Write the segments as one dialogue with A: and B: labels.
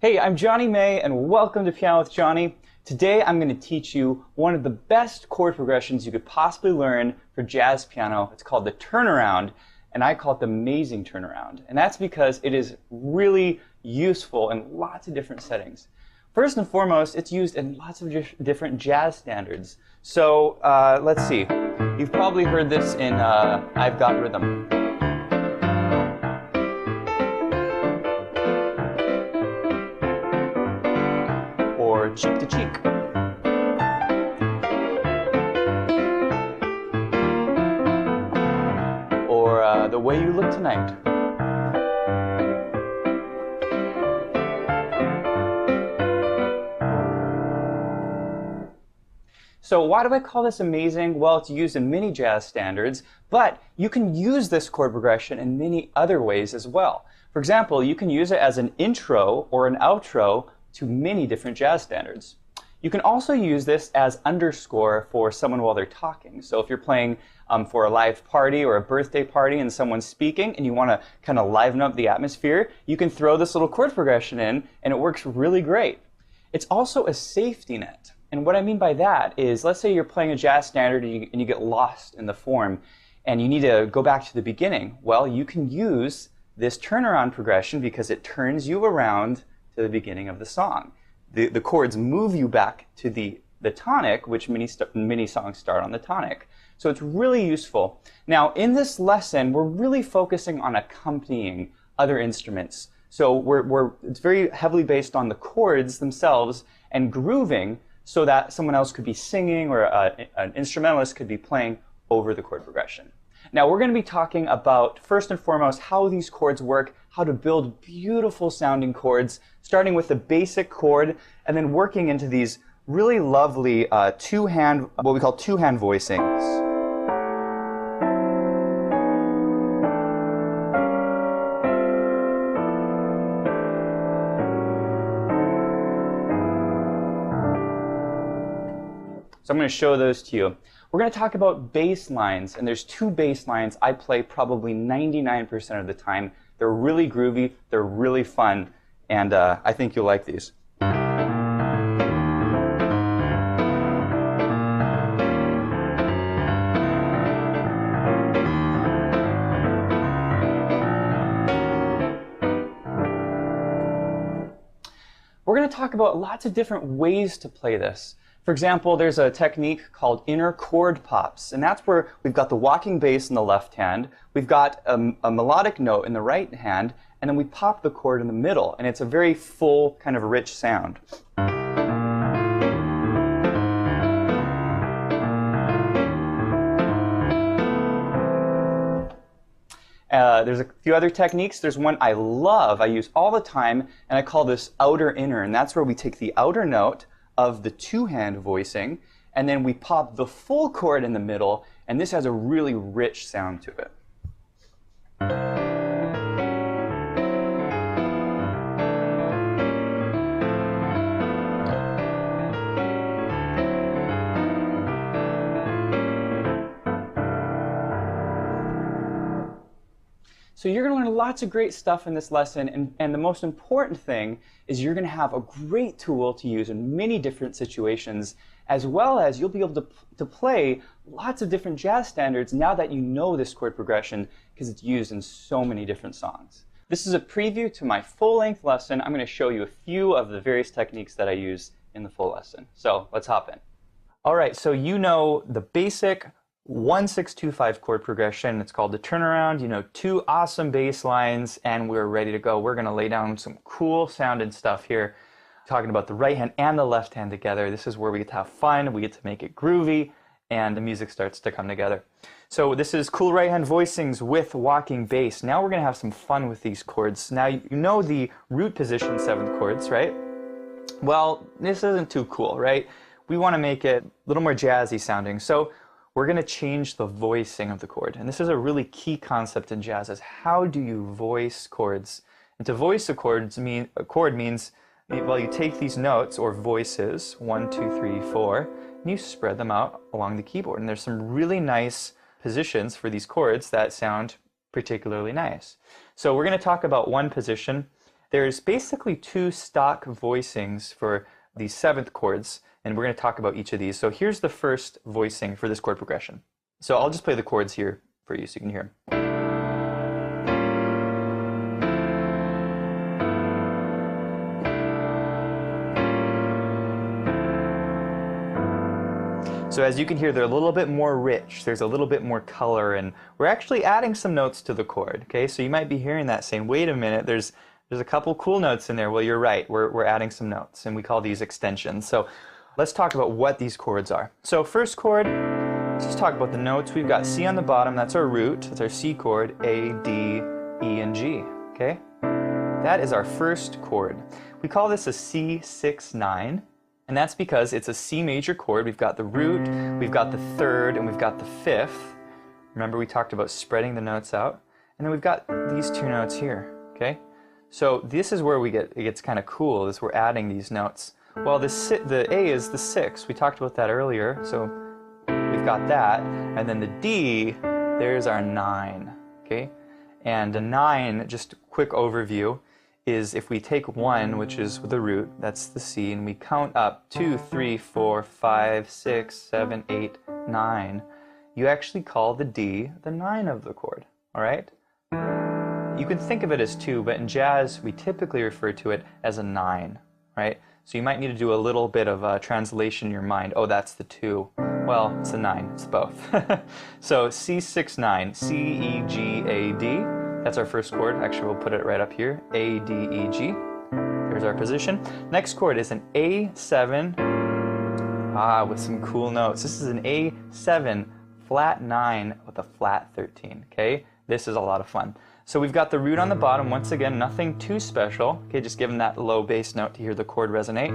A: Hey, I'm Johnny May, and welcome to Piano with Johnny. Today I'm going to teach you one of the best chord progressions you could possibly learn for jazz piano. It's called the turnaround, and I call it the amazing turnaround. And that's because it is really useful in lots of different settings. First and foremost, it's used in lots of different jazz standards. So let's see. You've probably heard this in I've Got Rhythm. Or Cheek to Cheek. Or The Way You Look Tonight. So why do I call this amazing? Well, it's used in many jazz standards, but you can use this chord progression in many other ways as well. For example, you can use it as an intro or an outro to many different jazz standards. You can also use this as underscore for someone while they're talking. So if you're playing for a live party or a birthday party and someone's speaking and you want to kind of liven up the atmosphere, you can throw this little chord progression in and it works really great. It's also a safety net. And what I mean by that is, let's say you're playing a jazz standard and you get lost in the form and you need to go back to the beginning. Well, you can use this turnaround progression because it turns you around to the beginning of the song. The chords move you back to the tonic, which many songs start on the tonic. So it's really useful. Now, in this lesson, we're really focusing on accompanying other instruments. So it's very heavily based on the chords themselves and grooving so that someone else could be singing or an instrumentalist could be playing over the chord progression. Now, we're going to be talking about, first and foremost, how these chords work, how to build beautiful sounding chords, starting with the basic chord and then working into these really lovely what we call two-hand voicings. So I'm going to show those to you. We're going to talk about bass lines, and there's two bass lines I play probably 99% of the time. They're really groovy, they're really fun, and I think you'll like these. We're going to talk about lots of different ways to play this. For example, there's a technique called inner chord pops, and that's where we've got the walking bass in the left hand, we've got a melodic note in the right hand, and then we pop the chord in the middle, and it's a very full, kind of rich sound. There's a few other techniques. There's one I love, I use all the time, and I call this outer inner, and that's where we take the outer note of the two-hand voicing, and then we pop the full chord in the middle, and this has a really rich sound to it. So you're going to learn lots of great stuff in this lesson, and the most important thing is you're going to have a great tool to use in many different situations, as well as you'll be able to play lots of different jazz standards now that you know this chord progression because it's used in so many different songs. This is a preview to my full-length lesson. I'm going to show you a few of the various techniques that I use in the full lesson. So let's hop in. All right, so you know the basic 1-6-2-5 chord progression. It's called the turnaround. You know, two awesome bass lines, and we're ready to go. We're going to lay down some cool sounding stuff here, talking about the right hand and the left hand together. This is where we get to have fun, we get to make it groovy, and the music starts to come together. So this is cool right hand voicings with walking bass. Now we're going to have some fun with these chords. Now you know the root position 7th chords, right? Well, this isn't too cool, right? We want to make it a little more jazzy sounding. So we're going to change the voicing of the chord. And this is a really key concept in jazz, is how do you voice chords? And to voice a chord means, well, you take these notes, or voices, 1, 2, 3, 4, and you spread them out along the keyboard. And there's some really nice positions for these chords that sound particularly nice. So we're going to talk about one position. There's basically two stock voicings for these seventh chords, and we're going to talk about each of these. So here's the first voicing for this chord progression. So I'll just play the chords here for you so you can hear them. So as you can hear, they're a little bit more rich. There's a little bit more color, and we're actually adding some notes to the chord. Okay, so you might be hearing that saying, wait a minute, there's a couple cool notes in there. Well, you're right, we're adding some notes, and we call these extensions. So let's talk about what these chords are. So first chord, let's just talk about the notes. We've got C on the bottom, that's our root, that's our C chord, A, D, E, and G. Okay, that is our first chord. We call this a C6-9. And that's because it's a C major chord. We've got the root, we've got the third, and we've got the fifth. Remember we talked about spreading the notes out? And then we've got these two notes here, okay? So this is where it gets kind of cool, is we're adding these notes. Well, the A is the 6. We talked about that earlier, so we've got that. And then the D, there's our 9, okay? And a 9, just a quick overview, is if we take 1, which is the root, that's the C, and we count up 2, 3, 4, 5, 6, 7, 8, 9, you actually call the D the 9 of the chord, all right? You can think of it as 2, but in jazz, we typically refer to it as a 9, right? So you might need to do a little bit of a translation in your mind. Oh, that's the 2. Well, it's a 9, it's both. So C6-9, C, E, G, A, D. That's our first chord. Actually, we'll put it right up here. A, D, E, G. There's our position. Next chord is an A7. With some cool notes. This is an A7 flat 9 with a flat 13. Okay, this is a lot of fun. So we've got the root on the bottom. Once again, nothing too special. Okay, just give them that low bass note to hear the chord resonate.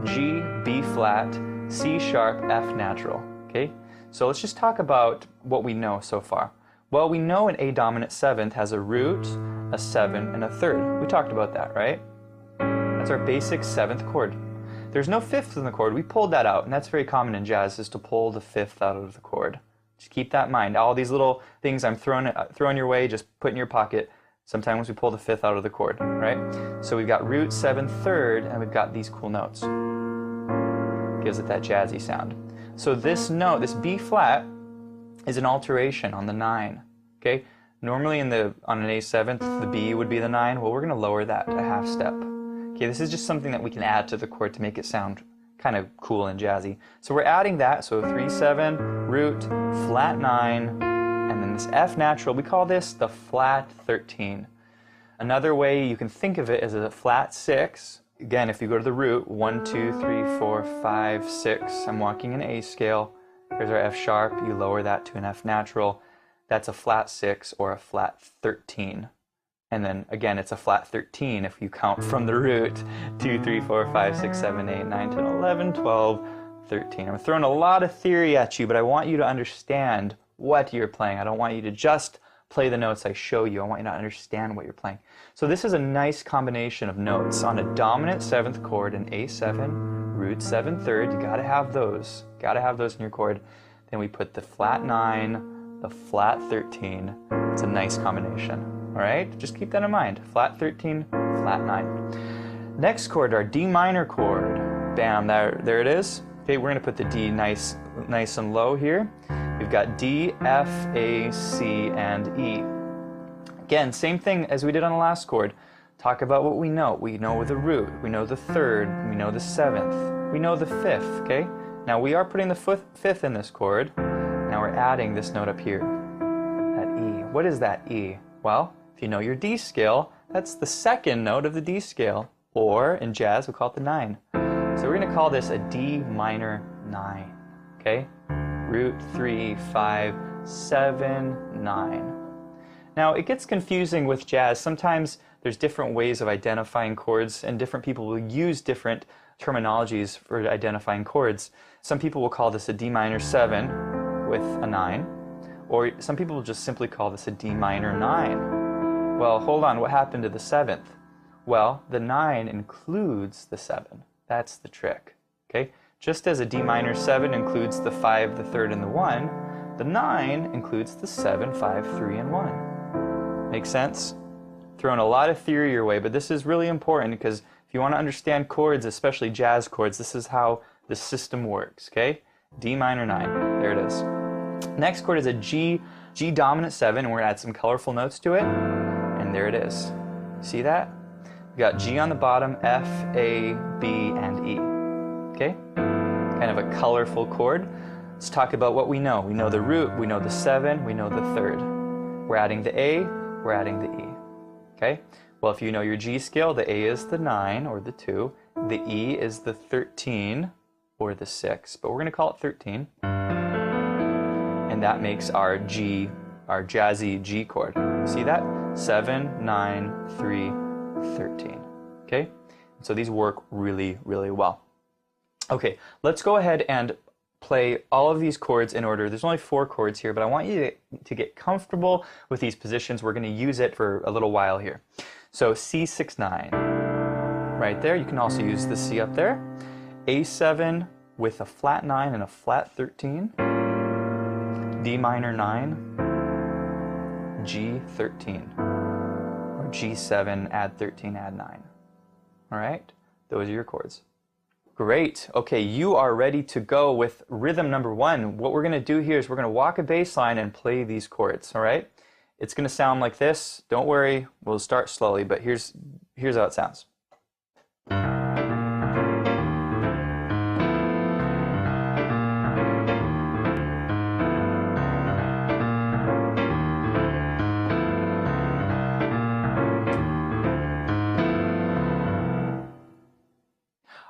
A: G, B flat, C sharp, F natural. Okay, so let's just talk about what we know so far. Well, we know an A dominant seventh has a root, a 7, and a third. We talked about that, right? That's our basic seventh chord. There's no fifth in the chord. We pulled that out, and that's very common in jazz, is to pull the fifth out of the chord. Just keep that in mind. All these little things I'm throwing your way, just put in your pocket. Sometimes we pull the fifth out of the chord, right? So we've got root, 7, third, and we've got these cool notes. Gives it that jazzy sound. So this note, this B flat, is an alteration on the 9, okay? Normally on an A7th, the B would be the 9. Well, we're going to lower that a half step. Okay, this is just something that we can add to the chord to make it sound kind of cool and jazzy. So we're adding that, so 3, 7, root, flat 9, and then this F natural, we call this the flat 13. Another way you can think of it is a flat 6. Again, if you go to the root, 1, 2, 3, 4, 5, 6, I'm walking an A scale. Here's our F sharp, you lower that to an F natural. That's a flat 6 or a flat 13. And then again, it's a flat 13 if you count from the root. 2, 3, 4, 5, 6, 7, 8, 9, 10, 11, 12, 13. I'm throwing a lot of theory at you, but I want you to understand what you're playing. I don't want you to just play the notes I show you. I want you to understand what you're playing. So this is a nice combination of notes on a dominant seventh chord, an A7, root 7 third. You gotta have those. Gotta have those in your chord. Then we put the flat 9, the flat 13. It's a nice combination. All right, just keep that in mind. Flat 13, flat 9. Next chord, our D minor chord. Bam, there it is. Okay, we're gonna put the D nice and low here. We've got D, F, A, C, and E. Again, same thing as we did on the last chord. Talk about what we know. We know the root, we know the third, we know the seventh, we know the fifth, okay? Now we are putting the fifth in this chord. Now we're adding this note up here, that E. What is that E? Well, if you know your D scale, that's the second note of the D scale, or in jazz, we call it the 9. So we're gonna call this a D minor 9, okay? Root 3, 5, 7, 9. Now it gets confusing with jazz. Sometimes there's different ways of identifying chords, and different people will use different terminologies for identifying chords. Some people will call this a D minor 7 with a 9, or some people will just simply call this a D minor 9. Well, hold on, what happened to the 7th? Well, the 9 includes the 7. That's the trick, okay? Just as a D minor 7 includes the 5, the third, and the 1, the 9 includes the 7, 5, 3, and 1. Make sense? throwing a lot of theory your way, but this is really important because if you want to understand chords, especially jazz chords, this is how the system works, okay? D minor 9, there it is. Next chord is a G dominant 7, and we're going to add some colorful notes to it, and there it is. See that? We got G on the bottom, F, A, B, and E, okay? Kind of a colorful chord. Let's talk about what we know. We know the root, we know the 7, we know the third. We're adding the A, we're adding the E, okay? Well, if you know your G scale, the A is the 9, or the 2. The E is the 13, or the 6, but we're going to call it 13. And that makes our G, our jazzy G chord. See that? 7, 9, 3, 13. Okay? So these work really, really well. Okay, let's go ahead and play all of these chords in order. There's only 4 chords here, but I want you to get comfortable with these positions. We're going to use it for a little while here. So C6-9, right there. You can also use the C up there. A7 with a flat 9 and a flat 13. D minor 9. G13. Or G7, add 13, add 9. All right? Those are your chords. Great. Okay, you are ready to go with rhythm number 1. What we're going to do here is we're going to walk a bass line and play these chords, all right? It's going to sound like this. Don't worry, we'll start slowly, but here's how it sounds.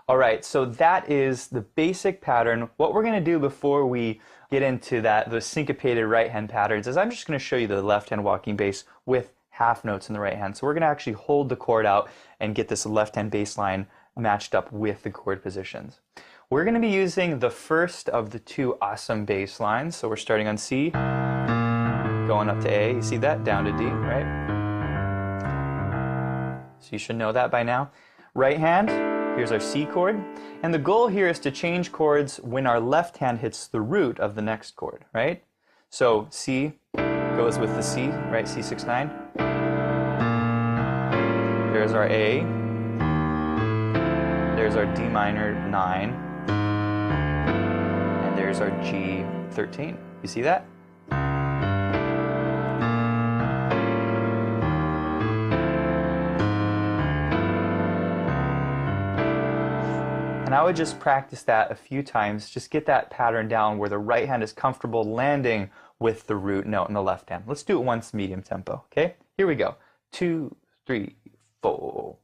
A: All right, so that is the basic pattern. What we're going to do before we get into those syncopated right hand patterns is I'm just going to show you the left hand walking bass with half notes in the right hand. So we're going to actually hold the chord out and get this left hand bass line matched up with the chord positions. We're going to be using the first of the 2 awesome bass lines. So we're starting on C, going up to A. You see that? Down to D, right? So you should know that by now. Right hand. Here's our C chord, and the goal here is to change chords when our left hand hits the root of the next chord, right? So C goes with the C, right? C6-9. There's our A. There's our D minor 9. And there's our G13. You see that? And I would just practice that a few times, just get that pattern down where the right hand is comfortable landing with the root note in the left hand. Let's do it once medium tempo, okay? Here we go. 2, 3, 4.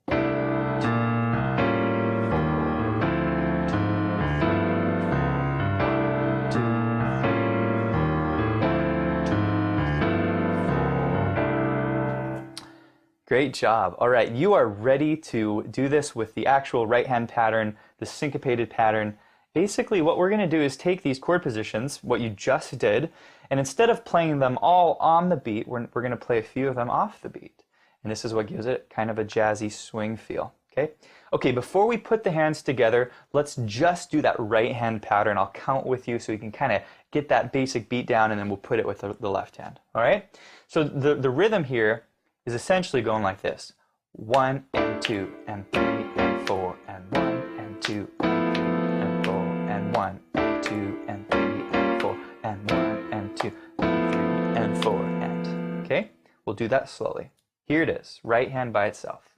A: Great job. All right, you are ready to do this with the actual right hand pattern, the syncopated pattern. Basically, what we're going to do is take these chord positions, what you just did, and instead of playing them all on the beat, we're going to play a few of them off the beat. And this is what gives it kind of a jazzy swing feel. Okay? Okay, before we put the hands together, let's just do that right hand pattern. I'll count with you so you can kind of get that basic beat down, and then we'll put it with the left hand. All right? So the rhythm here is essentially going like this. 1 and 2 and 3 and 4 and 1 and 2 and 3 and 4 and 1 and 2 and 3 and 4 and 1 and 2 and 3 and 4 and. Okay? We'll do that slowly. Here it is. Right hand by itself.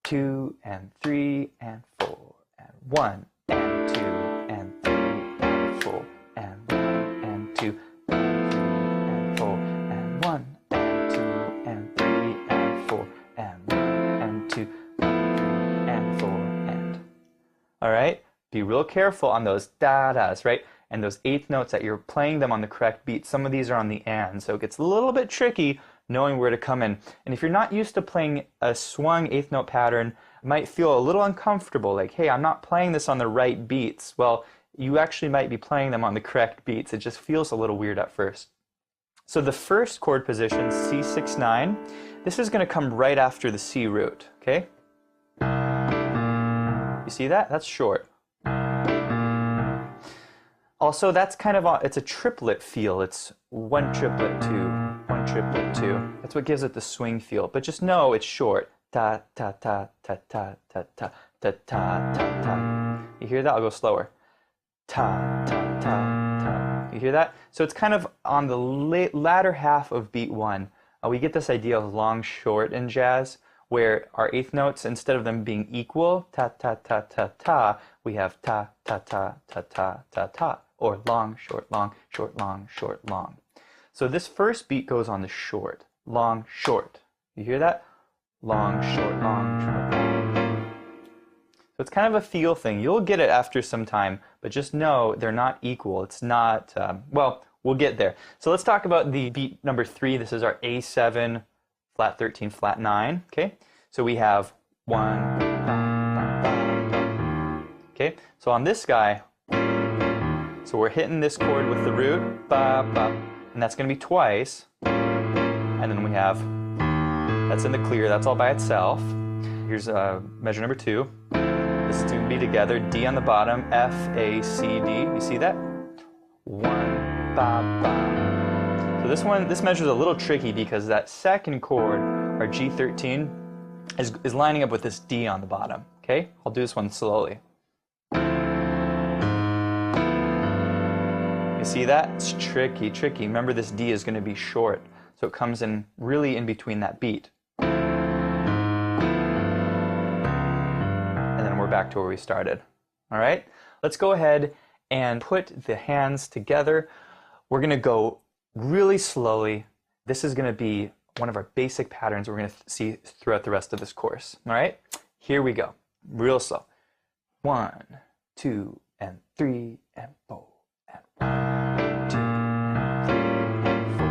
A: 2 and 3 and 4 and 1 and 2 and 3 and 4 and 1 and 2 and 3 and 4 and 1 and 2 and 3 and 4 and 1 and 2 and 3 and 4 and. All right? Be real careful on those da-das, right? And those eighth notes that you're playing them on the correct beat. Some of these are on the and, so it gets a little bit tricky knowing where to come in. And if you're not used to playing a swung eighth note pattern, it might feel a little uncomfortable, like, hey, I'm not playing this on the right beats. Well, you actually might be playing them on the correct beats. It just feels a little weird at first. So the first chord position, C6-9, this is going to come right after the C root, okay? You see that? That's short. Also, that's kind of it's a triplet feel. It's 1 triplet, 2, one triplet, two. That's what gives it the swing feel. But just know it's short. Ta ta ta ta ta ta ta ta ta ta ta. You hear that? I'll go slower. Ta ta ta ta. You hear that? So it's kind of on the latter half of beat one. We get this idea of long short in jazz, where our eighth notes, instead of them being equal, ta ta ta ta ta, we have ta ta ta ta ta ta ta, or long short long short long short long. So this first beat goes on the short, long short. You hear that? Long short long short long. So it's kind of a feel thing. You'll get it after some time, but just know they're not equal. It's not, well, we'll get there. So let's talk about the beat number 3. This is our A7, flat 13, flat 9, okay? So we have 1, okay? So on this guy, so we're hitting this chord with the root, ba, ba, and that's going to be twice. And then we have, that's in the clear, that's all by itself. Here's measure number 2. This is going to be together, D on the bottom, F, A, C, D. You see that? 1, ba, ba. So this measure is a little tricky because that second chord, our G13, is lining up with this D on the bottom. Okay? I'll do this one slowly. You see that? It's tricky, tricky. Remember, this D is going to be short, so it comes in really in between that beat. And then we're back to where we started. All right? Let's go ahead and put the hands together. We're going to go really slowly. This is going to be one of our basic patterns we're going to see throughout the rest of this course. All right? Here we go. Real slow. 1, 2, and 3, and 4, and 1, 2, and 3, and 4,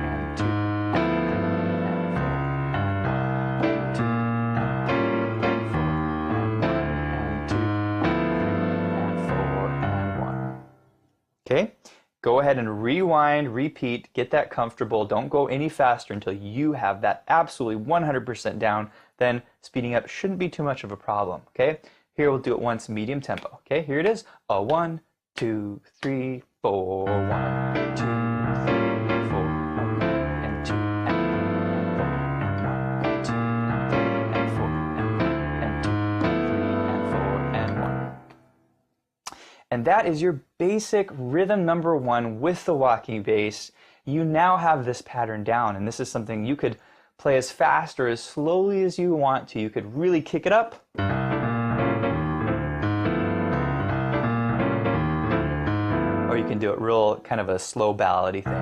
A: and 2, and 3, and 4, and 1, 2, and 3, and 4, and 1, 2, and 3, and 4, and 1. Okay? Go ahead and rewind, repeat, get that comfortable. Don't go any faster until you have that absolutely 100% down. Then speeding up shouldn't be too much of a problem, okay? Here we'll do it once, medium tempo, okay? Here it is. 1, 2, 3, 4, 1, 2, 3, 4, and 2, and 3, and 4, and 1, 2, and 3, and 4, and 2, and 3, and 4, and 1. And that is your basic rhythm number 1 with the walking bass. You now have this pattern down, and this is something you could play as fast or as slowly as you want to. You could really kick it up. Or you can do it real kind of a slow ballady thing.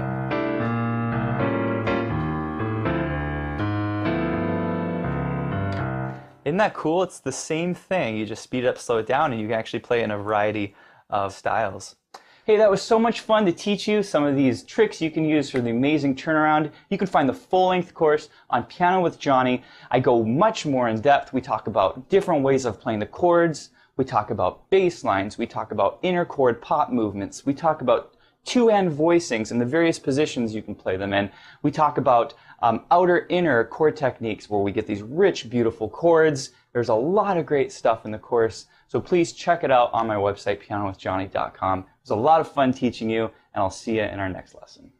A: Isn't that cool? It's the same thing. You just speed it up, slow it down, and you can actually play in a variety of styles. Hey, that was so much fun to teach you some of these tricks you can use for the amazing turnaround. You can find the full-length course on Piano with Jonny. I go much more in depth. We talk about different ways of playing the chords. We talk about bass lines. We talk about inner chord pop movements. We talk about two-hand voicings and the various positions you can play them in. We talk about outer-inner chord techniques where we get these rich, beautiful chords. There's a lot of great stuff in the course, so please check it out on my website, pianowithjonny.com. It was a lot of fun teaching you, and I'll see you in our next lesson.